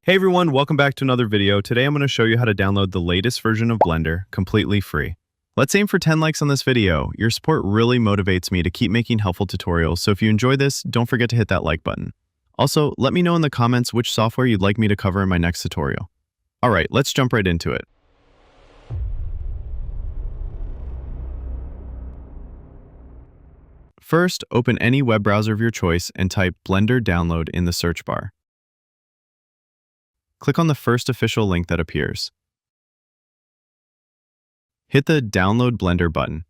Hey everyone, welcome back to another video. Today I'm going to show you how to download the latest version of Blender completely free. Let's aim for 10 likes on this video. Your support really motivates me to keep making helpful tutorials, so if you enjoy this, don't forget to hit that like button. Also, let me know in the comments which software you'd like me to cover in my next tutorial. Alright, let's jump right into it. First, open any web browser of your choice and type Blender Download in the search bar. Click on the first official link that appears. Hit the Download Blender button.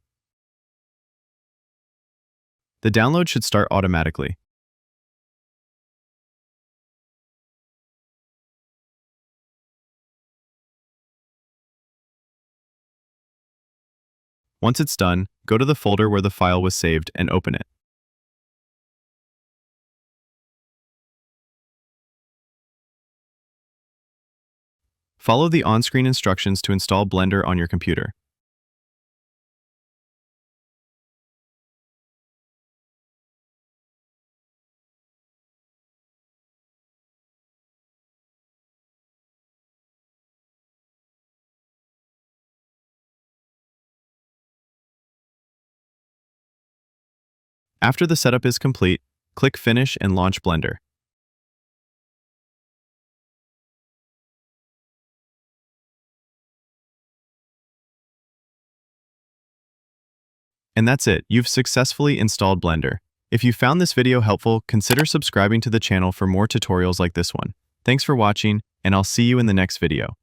The download should start automatically. Once it's done, go to the folder where the file was saved and open it. Follow the on-screen instructions to install Blender on your computer. After the setup is complete, click Finish and launch Blender. And that's it, you've successfully installed Blender. If you found this video helpful, consider subscribing to the channel for more tutorials like this one. Thanks for watching, and I'll see you in the next video.